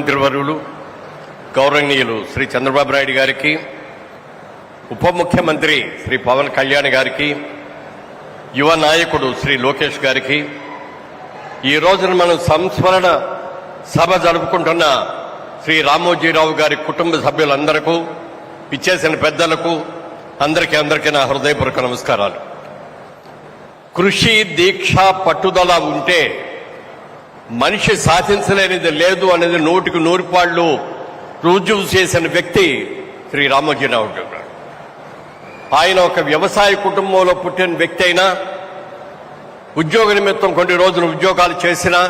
మంత్రివర్యులు గౌరవనీయులు శ్రీ చంద్రబాబు నాయుడు గారికి, ఉప ముఖ్యమంత్రి శ్రీ పవన్ కళ్యాణ్ గారికి, యువ నాయకుడు శ్రీ లోకేష్ గారికి, ఈ రోజున మనం సంస్మరణ సభ జరుపుకుంటున్న శ్రీ రామోజీరావు గారి కుటుంబ సభ్యులందరికీ, ఇచ్చేసిన పెద్దలకు అందరికీ నా హృదయపూర్వక నమస్కారాలు. కృషి, దీక్ష, పట్టుదల ఉంటే మనిషి సాధించలేనిది లేదు అనేది 100% రుజువు చేసిన వ్యక్తి శ్రీ రామోజీరావు గారు. ఆయన ఒక వ్యవసాయ కుటుంబంలో పుట్టిన వ్యక్తి అయినా, ఉద్యోగ నిమిత్తం కొన్ని రోజులు ఉద్యోగాలు చేసినా,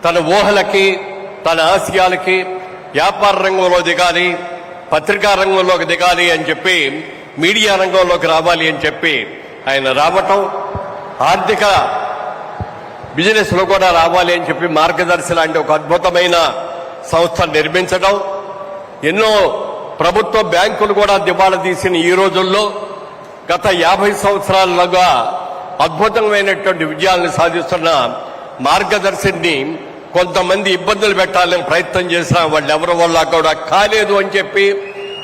తన ఊహలకి, తన ఆశయాలకి వ్యాపార రంగంలో దిగాలి, పత్రికా రంగంలోకి దిగాలి అని చెప్పి, మీడియా రంగంలోకి రావాలి అని చెప్పి ఆయన రావటం, ఆర్థిక బిజినెస్ లో కూడా రావాలి అని చెప్పి మార్గదర్శి లాంటి ఒక అద్భుతమైన సంస్థ నిర్మించడం, ఎన్నో ప్రభుత్వ బ్యాంకులు కూడా దివాళా తీసిన ఈ రోజుల్లో గత 50 సంవత్సరాలుగా అద్భుతమైనటువంటి విజయాలను సాధిస్తున్న మార్గదర్శిని కొంతమంది ఇబ్బందులు పెట్టాలని ప్రయత్నం చేసినా వాళ్ళు ఎవరి వల్ల కూడా కాలేదు అని చెప్పి,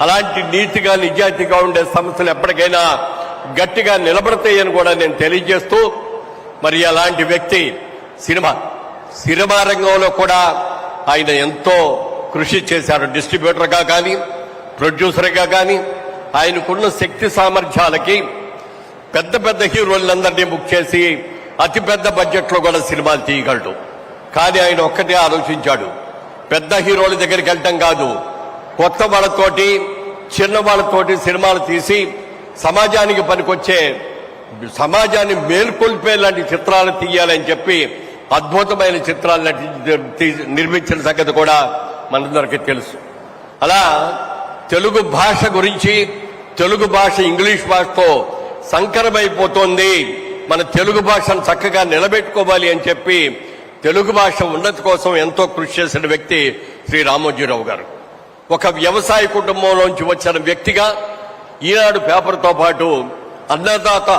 అలాంటి నీతిగా నిజాయితీగా ఉండే సంస్థలు ఎప్పటికైనా గట్టిగా నిలబడతాయని కూడా నేను తెలియజేస్తూ, మరి అలాంటి వ్యక్తి సినిమా రంగంలో కూడా ఆయన ఎంతో కృషి చేశారు. డిస్ట్రిబ్యూటర్గా కానీ, ప్రొడ్యూసర్గా కానీ ఆయనకున్న శక్తి సామర్థ్యాలకి పెద్ద పెద్ద హీరోలందరినీ బుక్ చేసి అతిపెద్ద బడ్జెట్లో కూడా సినిమాలు తీయగలడు. కానీ ఆయన ఒక్కటే ఆలోచించాడు, పెద్ద హీరోల దగ్గరికి వెళ్ళటం కాదు, కొత్త వాళ్ళతోటి, చిన్న వాళ్ళతోటి సినిమాలు తీసి సమాజానికి పనికొచ్చే, సమాజాన్ని మేల్కొల్పే లాంటి చిత్రాలు తీయాలని చెప్పి అద్భుతమైన చిత్రాలు నిర్మించిన సంగతి కూడా మనందరికీ తెలుసు. అలా తెలుగు భాష గురించి, తెలుగు భాష ఇంగ్లీష్ భాషతో సంకరమైపోతోంది, మన తెలుగు భాషను చక్కగా నిలబెట్టుకోవాలి అని చెప్పి తెలుగు భాష ఉన్నతి కోసం ఎంతో కృషి చేసిన వ్యక్తి శ్రీ రామోజీరావు గారు. ఒక వ్యవసాయ కుటుంబంలోంచి వచ్చిన వ్యక్తిగా ఈనాడు పేపర్తో పాటు అన్నదాత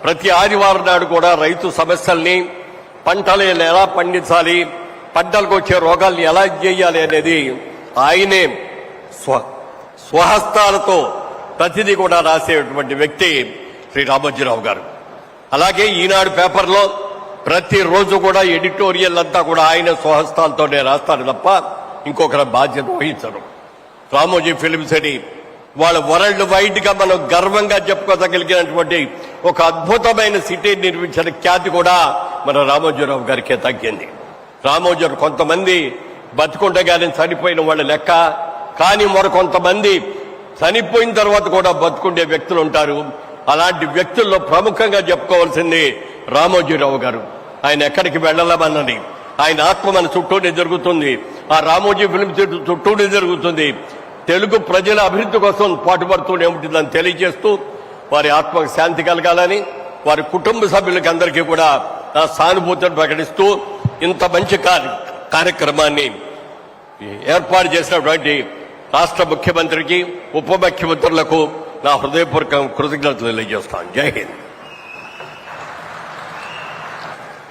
ప్రతి ఆదివారం నాడు కూడా రైతు సమస్యల్ని, పంటలు ఎలా పండించాలి, పంటలకు వచ్చే రోగాల్ని ఎలా చేయాలి అనేది ఆయనే స్వహస్తాలతో ప్రతిదీ కూడా రాసేటువంటి వ్యక్తి శ్రీ రామోజీరావు గారు. అలాగే ఈనాడు పేపర్లో ప్రతిరోజు కూడా ఎడిటోరియల్ అంతా కూడా ఆయన స్వహస్తాలతోనే రాస్తారు తప్ప ఇంకొకరి బాధ్యత వహించరు. రామోజీ ఫిల్మ్ సిటీ వాళ్ళ వరల్డ్ వైడ్ గా మనం గర్వంగా చెప్పుకోదగలిగినటువంటి ఒక అద్భుతమైన సిటీ నిర్మించిన ఖ్యాతి కూడా మన రామోజీరావు గారికే తగ్గింది. రామోజీరావు కొంతమంది బతుకుండగానే చనిపోయిన వాళ్ళ లెక్క, కానీ మరికొంతమంది చనిపోయిన తర్వాత కూడా బతుకుండే వ్యక్తులు ఉంటారు. అలాంటి వ్యక్తుల్లో ప్రముఖంగా చెప్పుకోవాల్సింది రామోజీరావు గారు. ఆయన ఎక్కడికి వెళ్ళలేమన్నది, ఆయన ఆత్మ మన చుట్టూనే జరుగుతుంది, ఆ రామోజీ ఫిల్మ్ సిటీ చుట్టూనే జరుగుతుంది. తెలుగు ప్రజల అభివృద్ధి కోసం పాటుపడుతూనే ఉంటుందని తెలియజేస్తూ, వారి ఆత్మకు శాంతి కలగాలని, వారి కుటుంబ సభ్యులకి అందరికీ కూడా నా సానుభూతిని ప్రకటిస్తూ, ఇంత మంచి కార్యక్రమాన్ని ఏర్పాటు చేసినటువంటి రాష్ట్ర ముఖ్యమంత్రికి, ఉప ముఖ్యమంత్రులకు నా హృదయపూర్వక కృతజ్ఞతలు తెలియజేస్తాను. జై హింద్.